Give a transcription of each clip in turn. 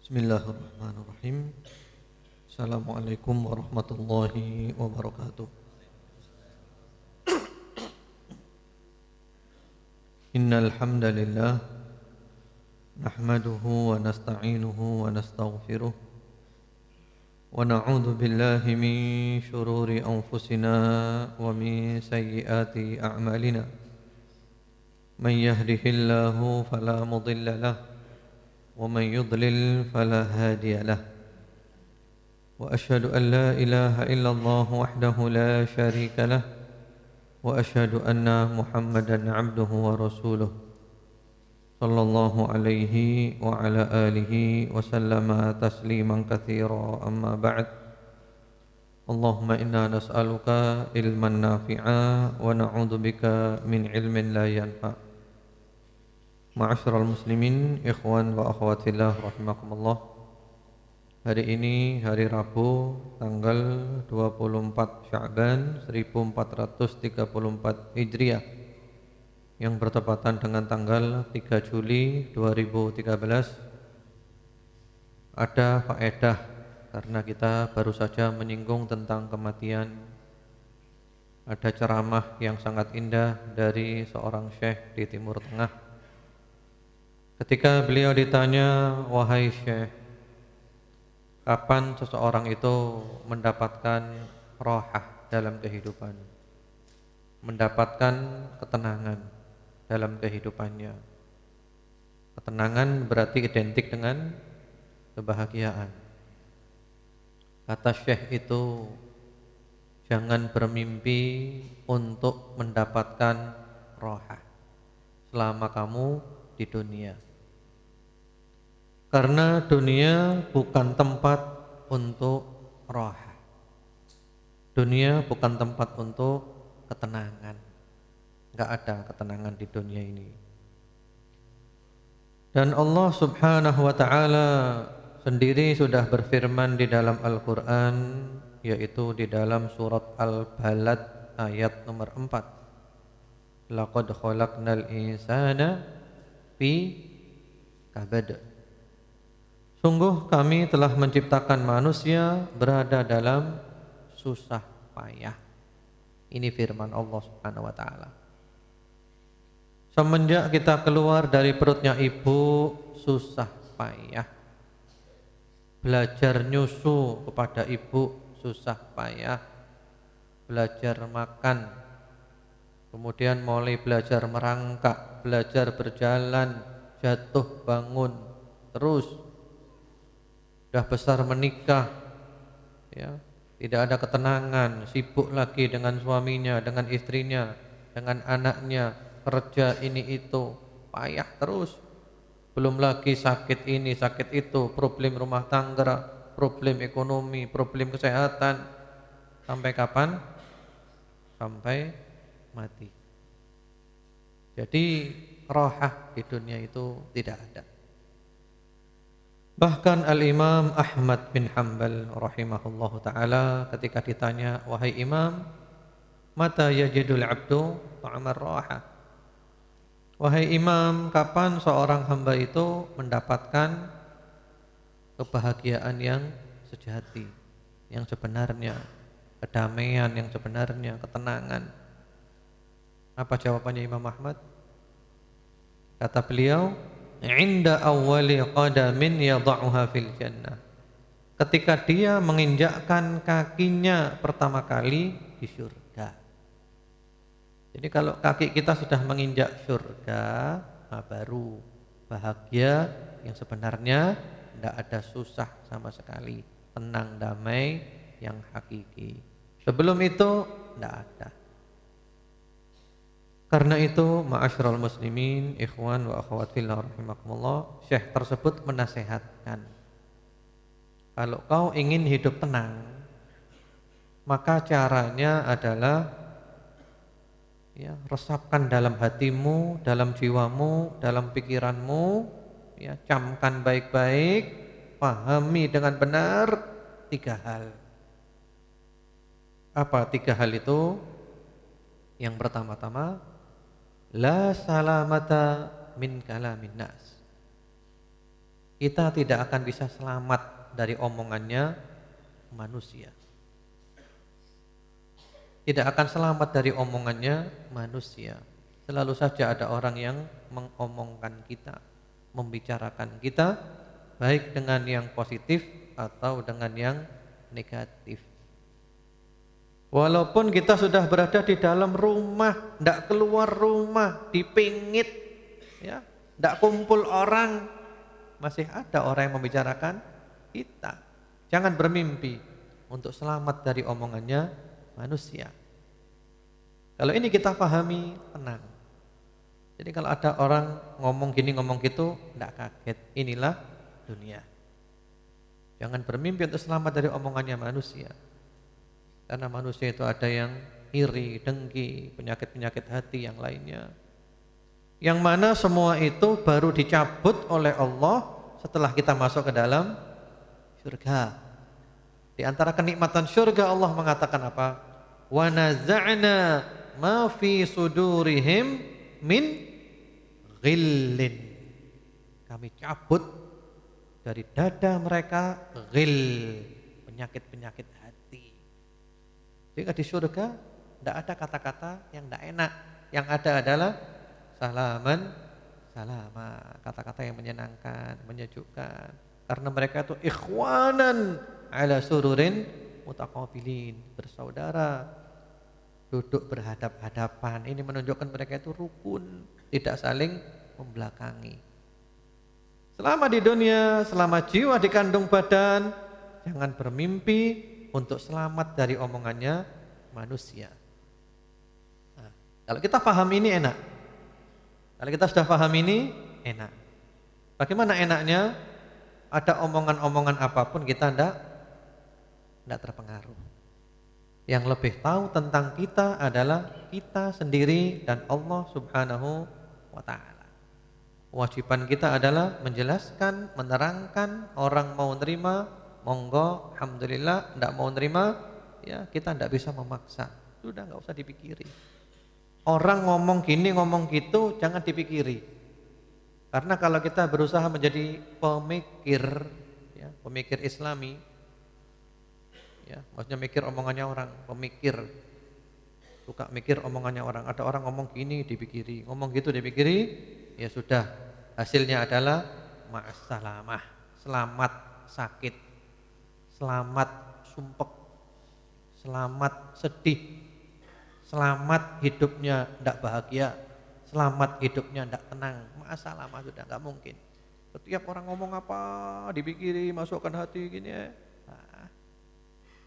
Bismillahirrahmanirrahim. Assalamualaikum warahmatullahi wabarakatuh. Innal hamdalillah nahmaduhu wa nasta'inuhu wa nastaghfiruh wa na'udzu billahi min shururi anfusina wa min sayyiati a'malina. Man yahdihillahu fala mudilla lahu ومن يضلل فلا هادي له وأشهد أن لا إله إلا الله وحده لا شريك له وأشهد أن محمدا عبده ورسوله صلى الله عليه وعلى آله وسلم تسليما كثيرا أما بعد اللهم إنا نسألك علما نافعا ونعوذ بك من علم لا ينفع. Ma'asyiral muslimin, ikhwan wa akhwat fillah rahimakumullah. Hari ini hari Rabu tanggal 24 Sya'ban 1434 Hijriah yang bertepatan dengan tanggal 3 Juli 2013. Ada faedah karena kita baru saja menyinggung tentang kematian. Ada ceramah yang sangat indah dari seorang syekh di Timur Tengah. Ketika beliau ditanya, wahai syekh, kapan seseorang itu mendapatkan rohah dalam kehidupan, mendapatkan ketenangan dalam kehidupannya. Ketenangan berarti identik dengan kebahagiaan. Kata syekh itu, jangan bermimpi untuk mendapatkan rohah selama kamu di dunia. Karena dunia bukan tempat untuk rohah. Dunia bukan tempat untuk ketenangan. Enggak ada ketenangan di dunia ini. Dan Allah Subhanahu wa taala sendiri sudah berfirman di dalam Al-Qur'an, yaitu di dalam surat Al-Balad ayat nomor 4. Laqad khalaqnal insana fi kabad. Sungguh kami telah menciptakan manusia berada dalam susah payah. Ini firman Allah Subhanahu wa taala. Semenjak kita keluar dari perutnya ibu, susah payah. Belajar nyusu kepada ibu susah payah. Belajar makan. Kemudian mulai belajar merangkak, belajar berjalan, jatuh bangun, terus sudah besar menikah, ya, tidak ada ketenangan, sibuk lagi dengan suaminya, dengan istrinya, dengan anaknya, kerja ini itu, payah terus. Belum lagi sakit ini, sakit itu, problem rumah tangga, problem ekonomi, problem kesehatan. Sampai kapan? Sampai mati. Jadi rohah di dunia itu tidak ada. Bahkan Al-Imam Ahmad bin Hanbal rahimahullahu ta'ala ketika ditanya, wahai imam, mata yajidul abdu ta'amar roha. Wahai imam, kapan seorang hamba itu mendapatkan kebahagiaan yang sejati, yang sebenarnya, kedamaian yang sebenarnya, ketenangan? Apa jawabannya Imam Ahmad? Kata beliau, inda awwali qadamin yadha'uha fil jannah. Ketika dia menginjakkan kakinya pertama kali di surga. Jadi kalau kaki kita sudah menginjak surga, nah baru bahagia yang sebenarnya, tidak ada susah sama sekali, tenang damai yang hakiki. Sebelum itu tidak ada. Karena itu, ma'asyiral muslimin, ikhwan wa akhwat fillah rahimakumullah, syekh tersebut menasehatkan, kalau kau ingin hidup tenang, maka caranya adalah ya, resapkan dalam hatimu, dalam jiwamu, dalam pikiranmu, ya, camkan baik-baik, pahami dengan benar 3 hal. Apa 3 hal itu? Yang pertama-tama, la salamata min kalamin nas. kita tidak akan bisa selamat dari omongannya manusia. Tidak akan selamat dari omongannya manusia. Selalu saja ada orang yang mengomongkan kita, membicarakan kita, baik dengan yang positif atau dengan yang negatif. Walaupun kita sudah berada di dalam rumah, tidak keluar rumah, dipingit, ya, tidak kumpul orang, masih ada orang yang membicarakan kita. Jangan bermimpi untuk selamat dari omongannya manusia. Kalau ini kita pahami, tenang. Jadi kalau ada orang ngomong gini ngomong gitu, tidak kaget. Inilah dunia. Jangan bermimpi untuk selamat dari omongannya manusia. Karena manusia itu ada yang iri, dengki, penyakit-penyakit hati yang lainnya. Yang mana semua itu baru dicabut oleh Allah setelah kita masuk ke dalam surga. Di antara kenikmatan surga Allah mengatakan apa? Wa naza'na ma fi sudurihim min ghillin. Kami cabut dari dada mereka ghil, penyakit-penyakit hati. Jika di surga tidak ada kata-kata yang tidak enak. Yang ada adalah salaman, salama, kata-kata yang menyenangkan, menyejukkan. Karena mereka itu ikhwanan ala sururin mutaqabilin, bersaudara, duduk berhadap-hadapan. Ini menunjukkan mereka itu rukun, tidak saling membelakangi. Selama di dunia, selama jiwa dikandung badan, jangan bermimpi untuk selamat dari omongannya manusia. Nah, kalau kita paham ini enak. Kalau kita sudah paham ini enak. Bagaimana enaknya? Ada omongan-omongan apapun kita tidak terpengaruh. Yang lebih tahu tentang kita adalah kita sendiri dan Allah Subhanahu wa ta'ala. Kewajiban kita adalah menjelaskan, menerangkan. Orang mau nerima, monggo, alhamdulillah. Tidak mau nerima, ya kita tidak bisa memaksa. Sudah, nggak usah dipikiri. Orang ngomong gini, ngomong gitu, jangan dipikiri. Karena kalau kita berusaha menjadi pemikir, ya, pemikir Islami, ya, maksudnya mikir omongannya orang, pemikir, suka mikir omongannya orang. Ada orang ngomong gini dipikiri, ngomong gitu dipikiri, ya sudah, hasilnya adalah ma'assalamah, selamat sakit, selamat sumpek, selamat sedih, selamat hidupnya tidak bahagia, selamat hidupnya tidak tenang. Ma'assalamah sudah nggak mungkin. Setiap orang ngomong apa dipikiri, masukkan hati gini ya. Nah,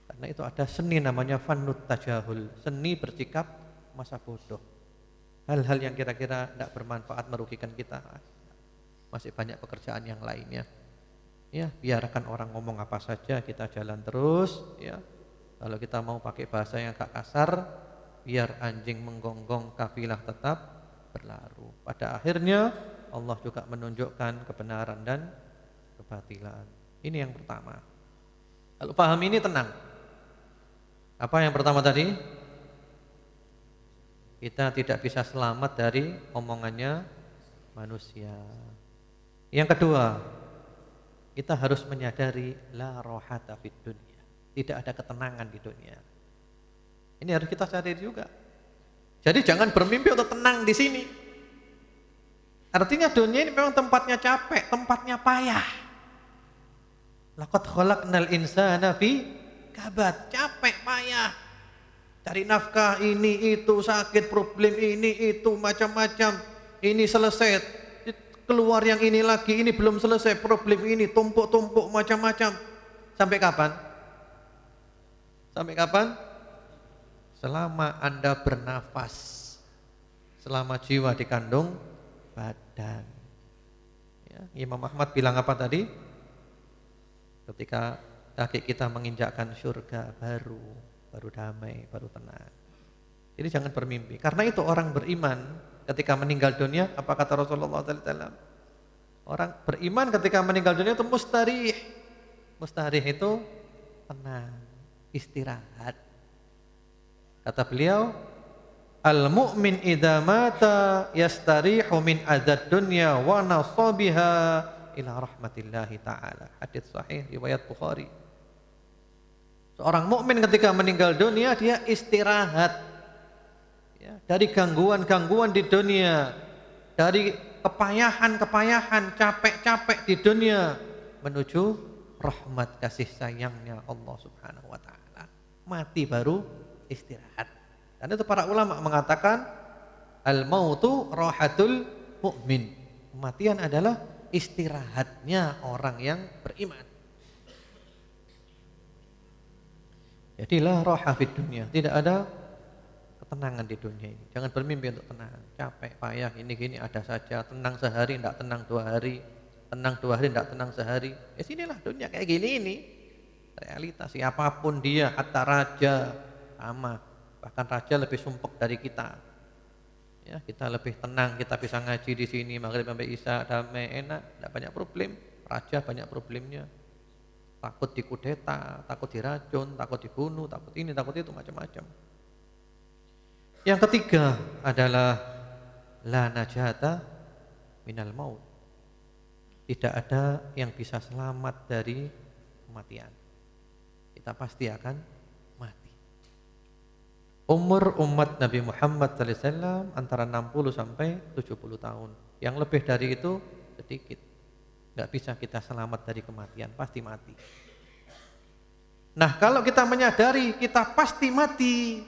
karena itu ada seni namanya fannut tajahul, seni bersikap masa bodoh. Hal-hal yang kira-kira tidak bermanfaat, merugikan kita, masih banyak pekerjaan yang lainnya. Ya, biarkan orang ngomong apa saja, kita jalan terus. Ya, kalau kita mau pakai bahasa yang agak kasar, biar anjing menggonggong, kafilah tetap berlaru. Pada akhirnya Allah juga menunjukkan kebenaran dan kebatilan. Ini yang pertama. Kalau paham ini tenang. Apa yang pertama tadi? Kita tidak bisa selamat dari omongannya manusia. Yang kedua, kita harus menyadari la rohata fid dunya. Tidak ada ketenangan di dunia. Ini harus kita sadari juga. Jadi jangan bermimpi untuk tenang di sini. Artinya dunia ini memang tempatnya capek, tempatnya payah. Laqad khalaqnal insana fi kabad, capek, payah. Cari nafkah ini itu, sakit, problem ini itu, macam-macam. Ini selesai, keluar yang ini lagi, ini belum selesai, problem ini tumpuk-tumpuk macam-macam. Sampai kapan? Sampai kapan? Selama Anda bernafas, selama jiwa dikandung badan. Ya, Imam Ahmad bilang apa tadi? Ketika kaki kita menginjakkan surga, baru damai, baru tenang. Jadi jangan bermimpi. Karena itu orang beriman ketika meninggal dunia, apa kata Rasulullah SAW? Orang beriman ketika meninggal dunia itu mustarih. Mustarih itu tenang, istirahat. Kata beliau, al-mu'min idza mata yastarihu min adzad dunya wa nasabiha ila rahmatillahi ta'ala. Hadits sahih riwayat Bukhari. Seorang mukmin ketika meninggal dunia dia istirahat ya, dari gangguan-gangguan di dunia, dari kepayahan-kepayahan, capek-capek di dunia menuju rahmat kasih sayangnya Allah Subhanahu wa taala. Mati baru istirahat. Dan itu para ulama mengatakan al-mautu rahatul mukmin. Kematian adalah istirahatnya orang yang beriman. Jadi la raha fid dunya, tidak ada ketenangan di dunia ini. Jangan bermimpi untuk tenang, capek, payah, ini gini ada saja, tenang sehari enggak tenang 2 hari, tenang 2 hari enggak tenang sehari. Ya sinilah dunia kayak gini ini. Realitas siapapun dia, hatta raja sama, bahkan raja lebih sumpek dari kita. Ya, kita lebih tenang, kita bisa ngaji di sini maghrib sampai isya damai, enak, enggak banyak problem. Raja banyak problemnya. Takut dikudeta, takut diracun, takut dibunuh, takut ini, takut itu, macam-macam. Yang ketiga adalah la najata minal maut. Tidak ada yang bisa selamat dari kematian. Kita pasti akan mati. Umur umat Nabi Muhammad SAW antara 60 sampai 70 tahun. Yang lebih dari itu sedikit. Enggak bisa kita selamat dari kematian, pasti mati. Nah, kalau kita menyadari kita pasti mati,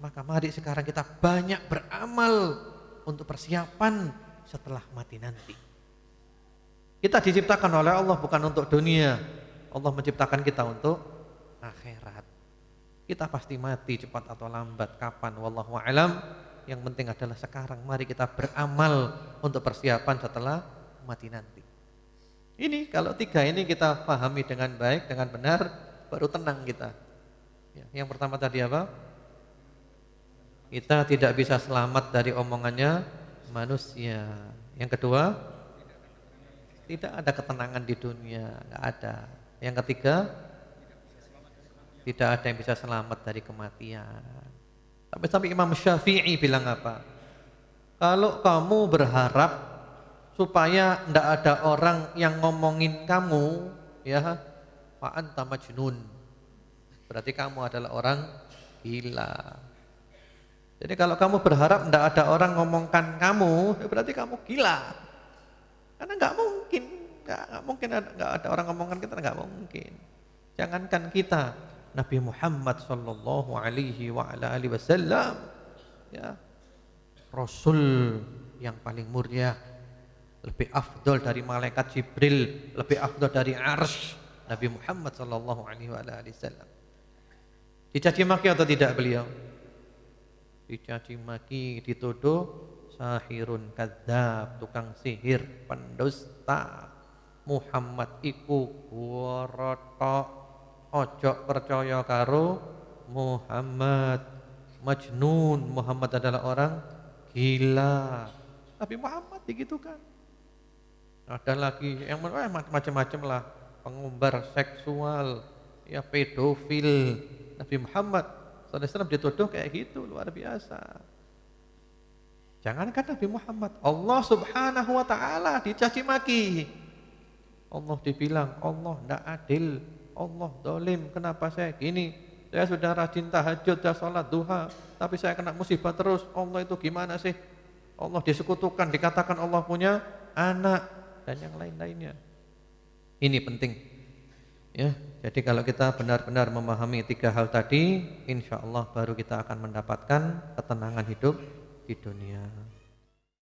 maka mari sekarang kita banyak beramal untuk persiapan setelah mati nanti. Kita diciptakan oleh Allah bukan untuk dunia. Allah menciptakan kita untuk akhirat. Kita pasti mati cepat atau lambat, kapan wallahu a'lam. Yang penting adalah sekarang mari kita beramal untuk persiapan setelah mati nanti. Ini kalau 3 ini kita pahami dengan baik, dengan benar, baru tenang kita. Ya, yang pertama tadi apa? Kita tidak bisa selamat dari omongannya manusia. Yang kedua, tidak ada ketenangan di dunia, enggak ada. Yang ketiga, tidak ada yang bisa selamat dari kematian. Sampai Imam Syafi'i bilang apa? Kalau kamu berharap supaya tidak ada orang yang ngomongin kamu, ya, fa anta majnun. Berarti kamu adalah orang gila. Jadi kalau kamu berharap tidak ada orang ngomongkan kamu, ya berarti kamu gila. Karena nggak mungkin nggak ada orang ngomongkan kita, nggak mungkin. Jangankan kita, Nabi Muhammad sallallahu alaihi wasallam, ya, Rasul yang paling mulia, lebih afdol dari malaikat Jibril, lebih afdol dari Arsy, Nabi Muhammad sallallahu alaihi wasallam. Dicaci maki atau tidak beliau? Dicaci maki, dituduh sahirun kadzab, tukang sihir, pendusta. Muhammad iku worotok, ojo percaya karo Muhammad. Majnun, Muhammad adalah orang gila. Nabi Muhammad digitukan. Ada lagi yang macam-macam lah, pengumbar seksual, ya pedofil. Nabi Muhammad SAW dituduh kayak gitu, luar biasa. Jangankan Nabi Muhammad, Allah Subhanahu wa taala dicaci maki. Allah dibilang Allah tidak adil, Allah dolim. Kenapa saya gini? Saya sudah rajin tahajud, sudah sholat duha, tapi saya kena musibah terus. Allah itu gimana sih? Allah disekutukan, dikatakan Allah punya anak dan yang lain-lainnya. Ini penting, ya. Jadi kalau kita benar-benar memahami 3 hal tadi, insya Allah baru kita akan mendapatkan ketenangan hidup di dunia.